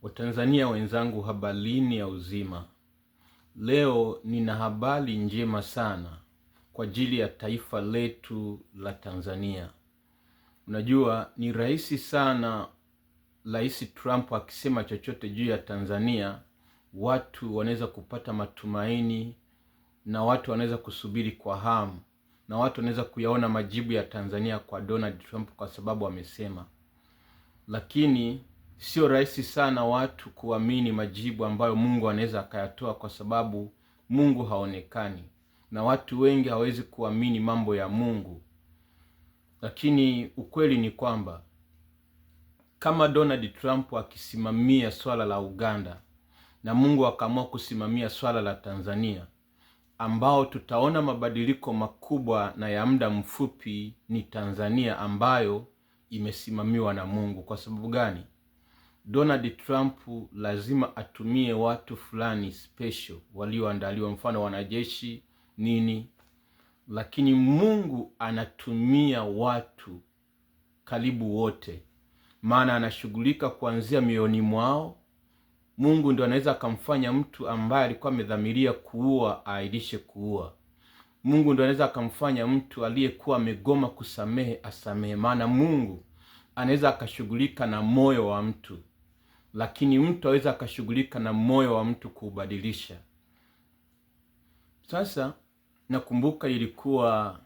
Watanzania wenzangu, habarini ya uzima. Leo nina habari njema sana kwa ajili ya taifa letu la Tanzania. Unajua ni rahisi sana Rais Trump akisema chochote juu ya Tanzania, watu wanaweza kupata matumaini na watu wanaweza kusubiri kwa hamu na watu wanaweza kuyaona majibu ya Tanzania kwa Donald Trump kwa sababu amesema. Lakini sio rahisi sana watu kuamini majibu ambayo Mungu anaweza akayatoa, kwa sababu Mungu haonekani na watu wengi hawezi kuamini mambo ya Mungu. Lakini ukweli ni kwamba kama Donald Trump akisimamia swala la Uganda na Mungu akaamua kusimamia swala la Tanzania, ambao tutaona mabadiliko makubwa na ya muda mfupi, ni Tanzania ambayo imesimamiwa na Mungu. Kwa sababu gani? Donald Trump lazima atumie watu fulani special walioandaliwa, mfano wanajeshi nini, lakini Mungu anatumia watu karibu wote, maana anashughulika kuanzia mioyoni mwao. Mungu ndio anaweza akamfanya mtu ambaye alikuwa amedhamiria kuua aidishe kuua. Mungu ndio anaweza akamfanya mtu aliyekuwa amegoma kusamehe asamehe, maana Mungu anaweza akashughulika na moyo wa mtu, lakini mtu aweza akashughulika na moyo wa mtu kuubadilisha. Sasa nakumbuka ilikuwa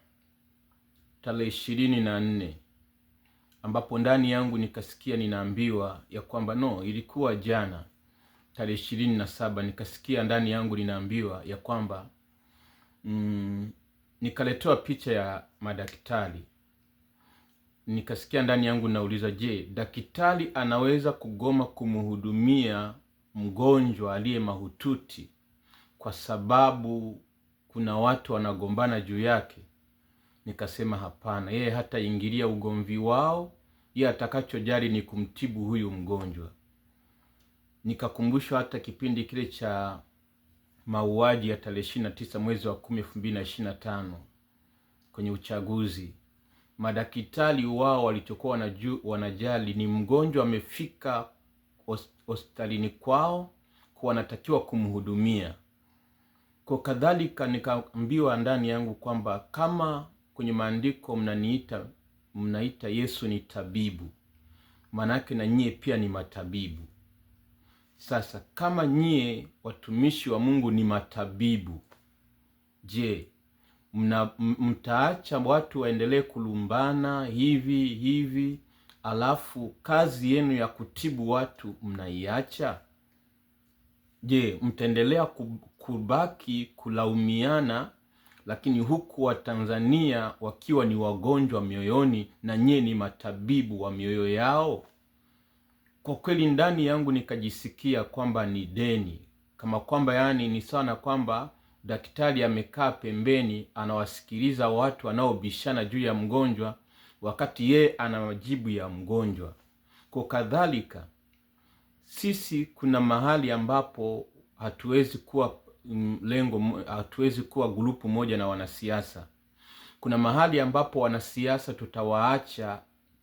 tarehe 24 ambapo ndani yangu nikasikia ninaambiwa ya kwamba ilikuwa jana tarehe 27 nikasikia ndani yangu ninaambiwa ya kwamba nikaletewa picha ya madaktari. Nikasikia ndani yangu nauliza, je, daktari anaweza kugoma kumhudumia mgonjwa aliye mahututi kwa sababu kuna watu wanagombana juu yake? Nikasema hapana, yeye hata ingilia ugomvi wao, yeye atakachojali ni kumtibu huyu mgonjwa. Nikakumbushwa hata kipindi kile cha mauaji ya tarehe 29 mwezi wa 10 2025 kwenye uchaguzi. Madaktari wao walichokuwa wanajali ni mgonjwa amefika hospitalini kwao, kwa wanatakiwa kumhudumia. Kwa kadhalika nikaambiwa ndani yangu kwamba kama kwenye maandiko mnaita Yesu ni tabibu, manake na nyie pia ni matabibu. Sasa kama nyie watumishi wa Mungu ni matabibu, je, mtaacha watu waendelee kulumbana hivi alafu kazi yenu ya kutibu watu mnaiacha? Je, mtaendelea kubaki kulaumiana, lakini huku Watanzania wakiwa ni wagonjwa mioyoni na nyie ni matabibu wa mioyo yao? Kwa kweli ndani yangu nikajisikia kwamba ni deni, kama kwamba ni sana kwamba daktari amekaa pembeni anawasikiliza watu wanaobishana juu ya mgonjwa wakati yeye ana majibu ya mgonjwa. Kwa kadhalika sisi kuna mahali ambapo hatuwezi kuwa grupu moja na wanasiasa. Kuna mahali ambapo wanasiasa tutawaacha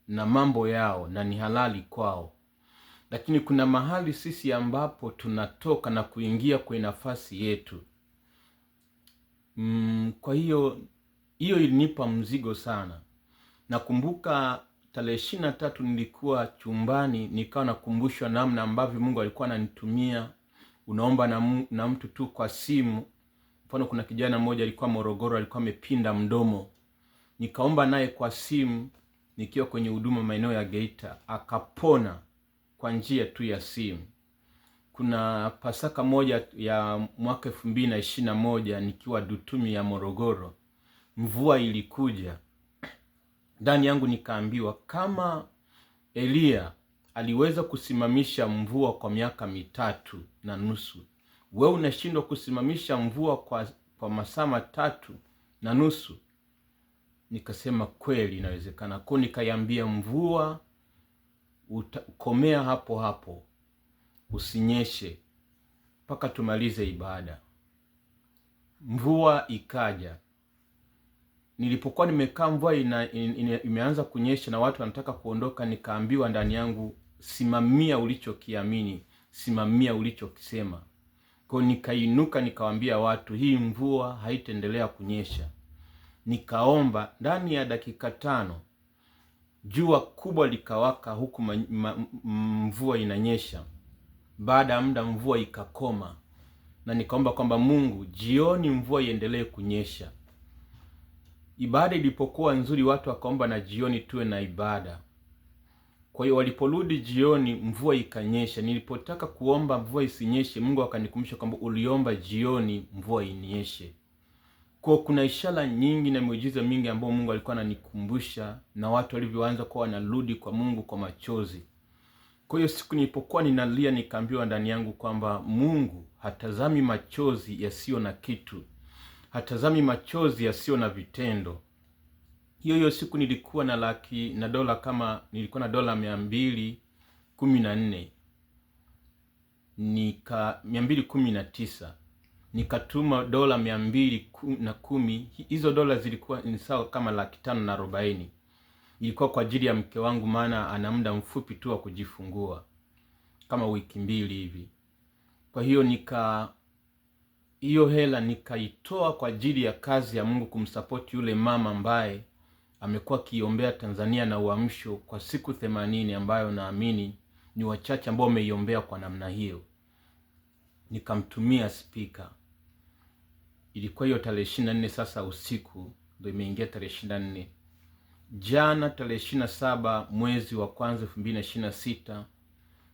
na mambo yao na ni halali kwao, lakini kuna mahali sisi ambapo tunatoka na kuingia kwenye nafasi yetu. Kwa hiyo ilinipa mzigo sana. Nakumbuka tarehe 23 nilikuwa chumbani, nikawa nakumbushwa namna ambavyo Mungu alikuwa ananitumia. Unaomba na mtu tu kwa simu. Mfano kuna kijana mmoja alikuwa Morogoro, alikuwa amepinda mdomo. Nikaomba naye kwa simu nikiwa kwenye huduma maeneo ya Geita, akapona kwa njia tu ya simu. Kuna Pasaka moja ya mwaka 2021 nikiwa Dutumi ya Morogoro, mvua ilikuja. Ndani yangu nikaambiwa kama Elia aliweza kusimamisha mvua kwa miaka 3.5, wewe unashindwa kusimamisha mvua kwa masaa 3.5? Nikasema kweli inawezekana. Kwa nikaiambia mvua, komea hapo hapo, usinyeshe mpaka tumalize ibada. Mvua ikaja. Nilipokuwa nimekaa mvua imeanza kunyesha na watu wanataka kuondoka, nikaambiwa ndani yangu, simamia ulichokiamini. simamia ulichokisema. Kwa nikainuka nikawaambia watu, hii mvua haitaendelea kunyesha. Nikaomba, ndani ya dakika 5 jua kubwa likawaka huku mvua inanyesha. Baada ya muda mvua ikakoma, na nikaomba kwamba Mungu, jioni mvua iendelee kunyesha. Ibada ilipokuwa nzuri, watu wakaomba na jioni tuwe na ibada. Kwa hiyo waliporudi jioni mvua ikanyesha. Nilipotaka kuomba mvua isinyeshe, Mungu akanikumbusha kwamba uliomba jioni mvua inyeshe. Kwa kuna ishara nyingi na miujiza mingi ambayo Mungu alikuwa ananikumbusha, na watu walivyoanza kuwa wanarudi kwa Mungu kwa machozi. Kwa hiyo siku nilipokuwa ninalia, nikaambiwa ndani yangu kwamba Mungu hatazami machozi yasiyo na kitu, hatazami machozi yasiyo na vitendo. Hiyo siku nilikuwa na nilikuwa na dola 214, 219. Nikatuma dola 210. Hizo dola zilikuwa ni sawa kama 540. Ilikuwa kwa ajili ya mke wangu, maana ana muda mfupi tu wa kujifungua, kama wiki 2 hivi. Kwa hiyo hiyo hela nikaitoa kwa ajili ya kazi ya Mungu, kumsupport yule mama ambaye amekuwa akiombea Tanzania na uamsho kwa siku 80, ambayo naamini ni wachache ambao wameiombea kwa namna hiyo. Nikamtumia speaker. Ilikuwa hiyo tarehe 24, sasa usiku ndio imeingia tarehe 24. Jana tarehe 27 mwezi wa kwanza 2026,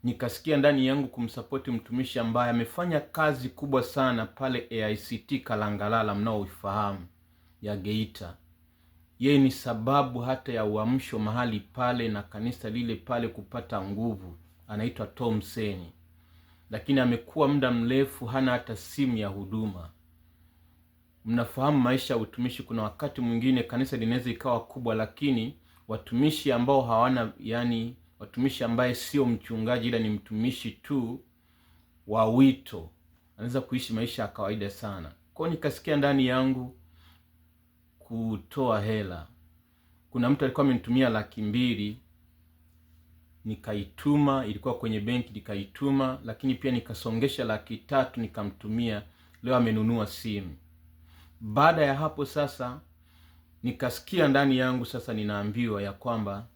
nikasikia ndani yangu kumsupport mtumishi ambaye amefanya kazi kubwa sana pale AICT Kalangalala, mnaoifahamu, ya Geita. Yeye ni sababu hata ya uamsho mahali pale na kanisa lile pale kupata nguvu. Anaitwa Tom Seni, lakini amekuwa muda mrefu hana hata simu ya huduma. Mnafahamu maisha ya utumishi, kuna wakati mwingine kanisa linaweza ikawa kubwa, lakini watumishi ambao hawana, yani watumishi ambaye sio mchungaji ila ni mtumishi tu wa wito, anaweza kuishi maisha ya kawaida sana. Kwa nikasikia ndani yangu kutoa hela. Kuna mtu alikuwa amenitumia 200,000, nikaituma, ilikuwa kwenye benki, nikaituma, lakini pia nikasongesha 300,000 nikamtumia. Leo amenunua simu. Baada ya hapo sasa nikasikia ndani yangu sasa ninaambiwa ya kwamba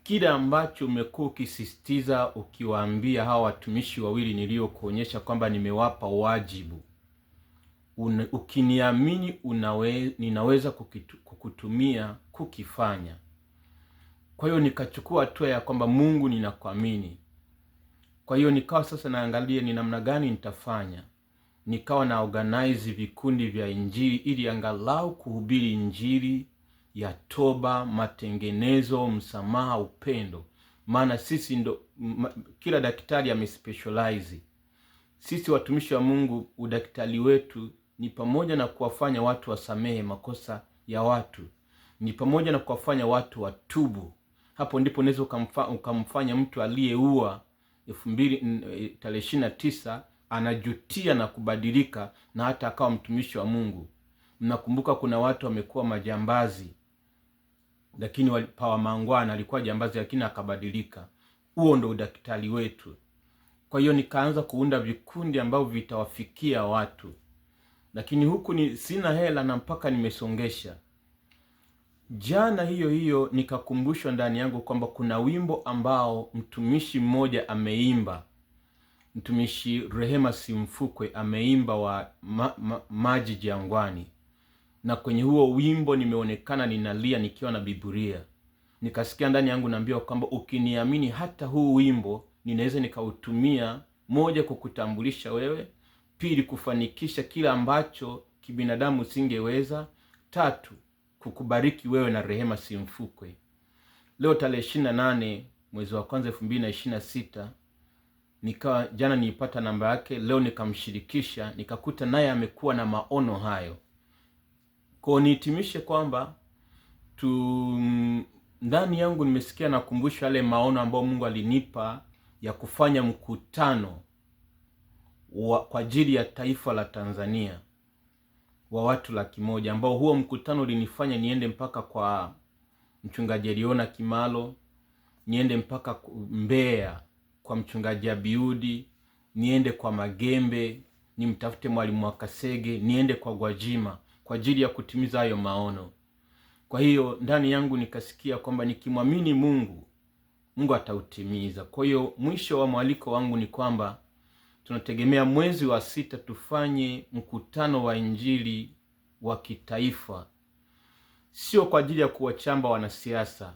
kile ambacho umekuwa ukisisitiza ukiwaambia hawa watumishi wawili niliokuonyesha kwamba nimewapa wajibu, ukiniamini ninaweza kukutumia kukifanya. Kwa hiyo nikachukua hatua ya kwamba Mungu, ninakuamini. Kwa hiyo nikawa sasa naangalia ni namna gani nitafanya. Nikawa na organize vikundi vya injili ili angalau kuhubiri injili ya toba, matengenezo, msamaha, upendo. Maana sisi ndo kila daktari amespecialize. Sisi watumishi wa Mungu, udaktari wetu ni pamoja na kuwafanya watu wasamehe makosa ya watu, ni pamoja na kuwafanya watu watubu. Hapo ndipo unaweza ukamfanya mtu aliyeua 2029 anajutia na kubadilika na hata akawa mtumishi wa Mungu. Mnakumbuka kuna watu wamekuwa majambazi, lakini Pawa Mangwana alikuwa jambazi lakini akabadilika. Huo ndo udaktari wetu. Kwa hiyo nikaanza kuunda vikundi ambavyo vitawafikia watu, lakini huku sina hela na mpaka nimesongesha. Jana hiyo nikakumbushwa ndani yangu kwamba kuna wimbo ambao mtumishi mmoja ameimba, mtumishi Rehema Simfukwe ameimba wa maji jangwani. Na kwenye huo wimbo nimeonekana ninalia nikiwa na Biblia. Nikasikia ndani yangu naambiwa kwamba ukiniamini hata huu wimbo ninaweza nikautumia, moja, kukutambulisha wewe; pili, kufanikisha kila ambacho kibinadamu singeweza; tatu, kukubariki wewe na Rehema Simfukwe. Leo tarehe 28 mwezi wa kwanza 2026, jana nilipata namba yake, leo nikamshirikisha, nikakuta naye amekuwa na maono hayo. Kwa nihitimishe kwamba ndani yangu nimesikia nakumbusha yale maono ambayo Mungu alinipa ya kufanya mkutano kwa ajili ya taifa la Tanzania wa watu 100,000, ambao huo mkutano ulinifanya niende mpaka kwa mchungaji Eliona Kimalo, niende mpaka Mbeya kwa mchungaji Abiudi, niende kwa Magembe, nimtafute Mwalimu wa Kasege, niende kwa Gwajima kwa ajili ya kutimiza hayo maono. Kwa hiyo ndani yangu nikasikia kwamba nikimwamini Mungu, Mungu atautimiza. Kwa hiyo mwisho wa mwaliko wangu ni kwamba tunategemea mwezi wa 6 tufanye mkutano wa Injili wa kitaifa, sio kwa ajili ya kuwachamba wanasiasa,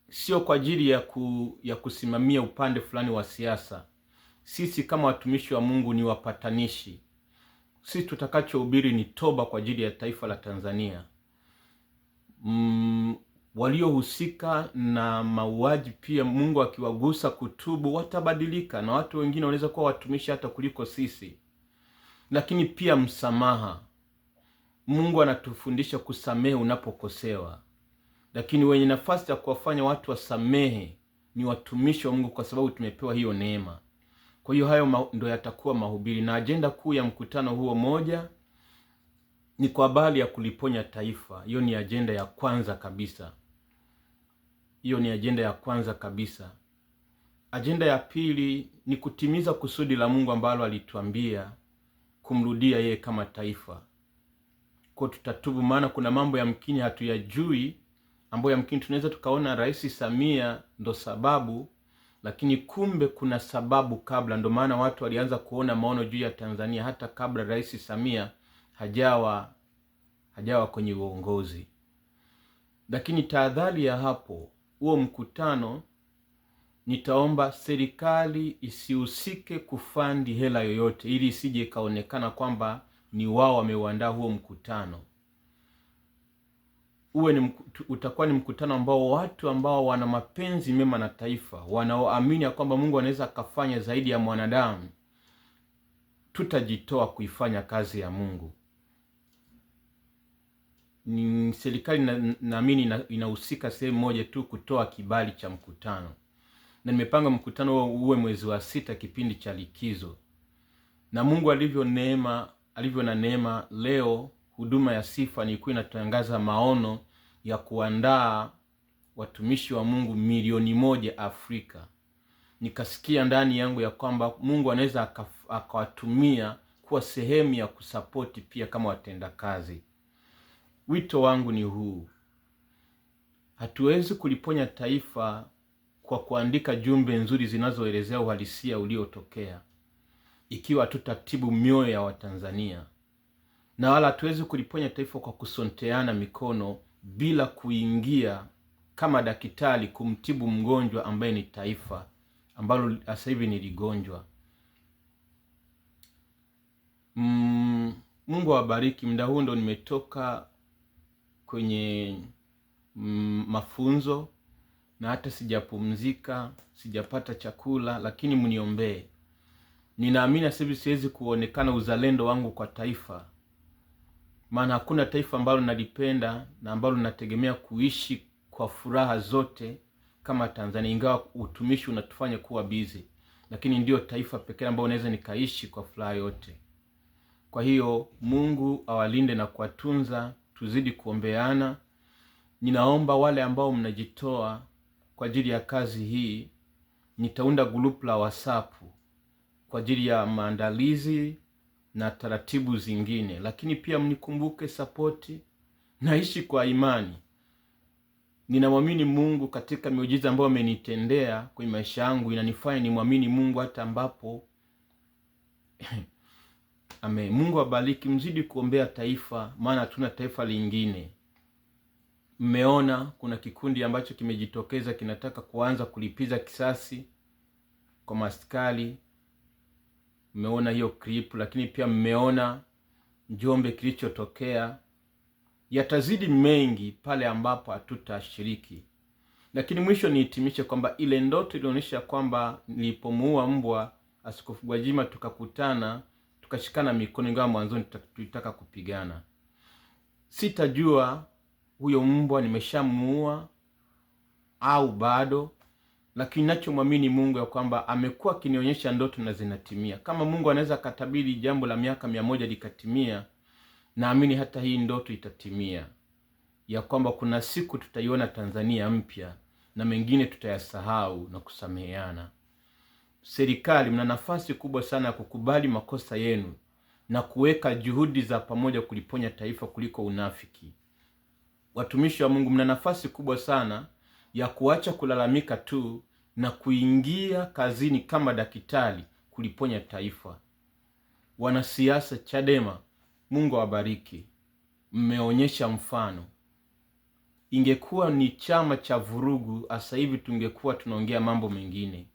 sio kwa ajili ya kusimamia upande fulani wa siasa. Sisi kama watumishi wa Mungu ni wapatanishi. Sisi tutakachohubiri ni toba kwa ajili ya taifa la Tanzania. Waliohusika na mauaji pia, Mungu akiwagusa kutubu, watabadilika, na watu wengine wanaweza kuwa watumishi hata kuliko sisi. Lakini pia msamaha. Mungu anatufundisha kusamehe unapokosewa, lakini wenye nafasi ya kuwafanya watu wasamehe ni watumishi wa Mungu, kwa sababu tumepewa hiyo neema. Kwa hiyo hayo ndio yatakuwa mahubiri, na ajenda kuu ya mkutano huo moja ni kwa habari ya kuliponya taifa. Hiyo ni ajenda ya kwanza kabisa. Ajenda ya pili ni kutimiza kusudi la Mungu ambalo alituambia kumrudia yeye kama taifa. Kwa tutatubu, maana kuna mambo yamkini hatuyajui, ambayo yamkini tunaweza tukaona Rais Samia ndo sababu, lakini kumbe kuna sababu kabla. Ndo maana watu walianza kuona maono juu ya Tanzania hata kabla Rais Samia hajawa kwenye uongozi. Lakini tahadhari ya hapo, huo mkutano nitaomba serikali isihusike kufandi hela yoyote, ili isije ikaonekana kwamba ni wao wameuandaa huo mkutano. Utakuwa ni mkutano ambao watu ambao wana mapenzi mema na taifa, wanaoamini kwamba Mungu anaweza akafanya zaidi ya mwanadamu, tutajitoa kuifanya kazi ya Mungu. Ni serikali naamini inahusika sehemu moja tu, kutoa kibali cha mkutano, na nimepanga mkutano huo uwe mwezi wa 6, kipindi cha likizo. Na Mungu alivyo na neema, leo huduma ya sifa ni inatangaza maono ya kuandaa watumishi wa Mungu 1,000,000 Afrika. Nikasikia ndani yangu ya kwamba Mungu anaweza akawatumia kuwa sehemu ya kusapoti pia kama watenda kazi. Wito wangu ni huu: hatuwezi kuliponya taifa kwa kuandika jumbe nzuri zinazoelezea uhalisia uliotokea ikiwa tutatibu mioyo ya Watanzania, na wala hatuwezi kuliponya taifa kwa kusonteana mikono bila kuingia kama daktari kumtibu mgonjwa ambaye ni taifa ambalo sasa hivi ni ligonjwa. Mungu awabariki. Muda huu ndo nimetoka kwenye mafunzo na hata sijapumzika, sijapata chakula, lakini mniombee. Ninaamini sasa hivi siwezi kuonekana uzalendo wangu kwa taifa, maana hakuna taifa ambalo nalipenda na ambalo nategemea kuishi kwa furaha zote kama Tanzania, ingawa utumishi unatufanya kuwa busy, lakini ndio taifa pekee ambalo naweza nikaishi kwa furaha yote. Kwa hiyo Mungu awalinde na kuwatunza, tuzidi kuombeana. Ninaomba wale ambao mnajitoa kwa ajili ya kazi hii, nitaunda group la WhatsApp kwa ajili ya maandalizi na taratibu zingine, lakini pia mnikumbuke sapoti. Naishi kwa imani, ninamwamini Mungu katika miujiza ambayo amenitendea kwenye maisha yangu, inanifanya nimwamini Mungu hata ambapo Amen. Mungu abariki, mzidi kuombea taifa, maana hatuna taifa lingine. Mmeona kuna kikundi ambacho kimejitokeza kinataka kuanza kulipiza kisasi kwa maskari. Mmeona hiyo clip, lakini pia mmeona Njombe kilichotokea. Yatazidi mengi pale ambapo hatutashiriki. Lakini mwisho nihitimishe kwamba ile ndoto ilionyesha kwamba nilipomuua mbwa Askofu Gwajima tukakutana, tukashikana mikono, ingawa mwanzoni tulitaka kupigana. Sitajua huyo mbwa nimeshamuua au bado, lakini ninachomwamini Mungu ya kwamba amekuwa akinionyesha ndoto na zinatimia. Kama Mungu anaweza katabiri jambo la miaka 100 likatimia, naamini hata hii ndoto itatimia, ya kwamba kuna siku tutaiona Tanzania mpya na mengine tutayasahau na kusameheana. serikali, mna nafasi kubwa sana ya kukubali makosa yenu na kuweka juhudi za pamoja kuliponya taifa kuliko unafiki. Watumishi wa Mungu, mna nafasi kubwa sana ya kuacha kulalamika tu na kuingia kazini kama daktari kuliponya taifa. Wanasiasa Chadema, Mungu awabariki, mmeonyesha mfano. Ingekuwa ni chama cha vurugu, asa hivi tungekuwa tunaongea mambo mengine.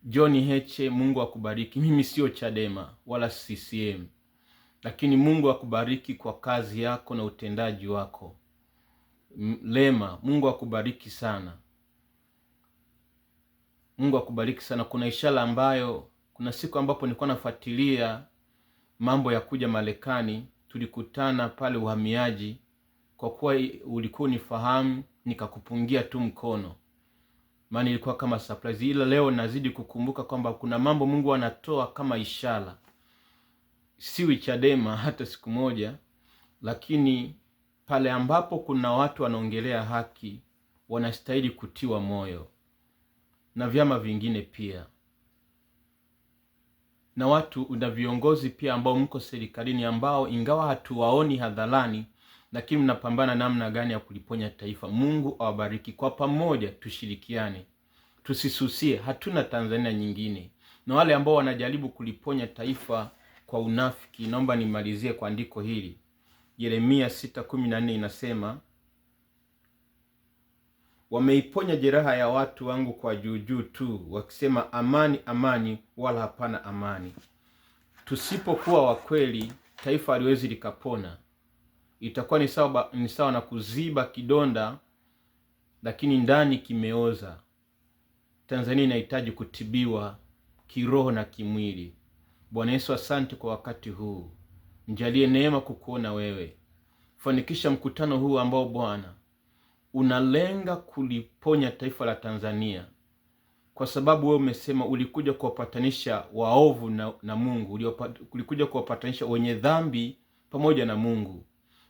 John Heche, Mungu akubariki. Mimi sio Chadema wala CCM, lakini Mungu akubariki kwa kazi yako na utendaji wako. Lema, Mungu akubariki sana. Mungu akubariki sana. Kuna ishara ambayo, kuna siku ambapo nilikuwa nafuatilia mambo ya kuja Marekani, tulikutana pale uhamiaji. Kwa kuwa ulikuwa unifahamu, nikakupungia tu mkono, maana ilikuwa kama surprise. Ila leo nazidi kukumbuka kwamba kuna mambo Mungu anatoa kama ishara. Siwi Chadema hata siku moja, lakini pale ambapo kuna watu wanaongelea haki, wanastahili kutiwa moyo, na vyama vingine pia, na watu na viongozi pia ambao mko serikalini, ambao ingawa hatuwaoni hadharani, lakini mnapambana namna gani ya kuliponya taifa. Mungu awabariki. Kwa pamoja tushirikiane, tusisusie, hatuna Tanzania nyingine. Na wale ambao wanajaribu kuliponya taifa kwa unafiki, naomba nimalizie kwa andiko hili. Yeremia 6:14 inasema, wameiponya jeraha ya watu wangu kwa juujuu tu, wakisema amani amani, wala hapana amani. Tusipokuwa wa kweli, taifa haliwezi likapona. Itakuwa ni sawa na kuziba kidonda lakini ndani kimeoza. Tanzania inahitaji kutibiwa kiroho na kimwili. Bwana Yesu, asante kwa wakati huu. Njalie neema kukuona wewe. Fanikisha mkutano huu ambao Bwana unalenga kuliponya taifa la Tanzania, kwa sababu wewe umesema ulikuja kuwapatanisha waovu na Mungu, ulikuja kuwapatanisha wenye dhambi pamoja na Mungu.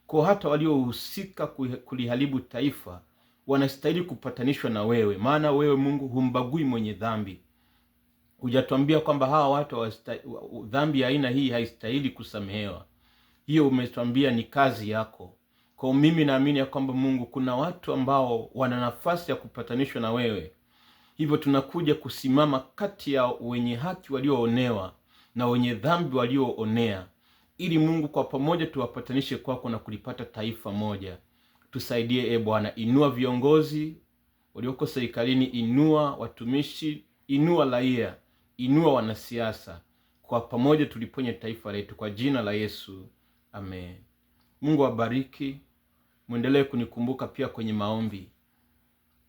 Kwa hata waliohusika kuliharibu taifa wanastahili kupatanishwa na wewe, maana wewe Mungu humbagui mwenye dhambi. Hujatuambia kwamba hawa watu dhambi ya aina hii haistahili kusamehewa. Hiyo umetuambia ni kazi yako. Kwa mimi naamini ya kwamba Mungu, kuna watu ambao wana nafasi ya kupatanishwa na wewe. Hivyo tunakuja kusimama kati ya wenye haki walioonewa na wenye dhambi walioonea, ili Mungu kwa pamoja tuwapatanishe kwako na kulipata taifa moja. Tusaidie Bwana. Inua viongozi walioko serikalini, inua watumishi, inua raia, inua wanasiasa. Kwa pamoja tuliponye taifa letu kwa jina la Yesu. Amen. Mungu awabariki. Muendelee kunikumbuka pia kwenye maombi.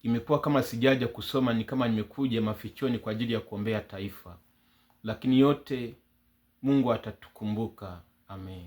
Imekuwa kama sijaja kusoma, ni kama nimekuja mafichoni kwa ajili ya kuombea taifa. Lakini yote Mungu atatukumbuka. Amen.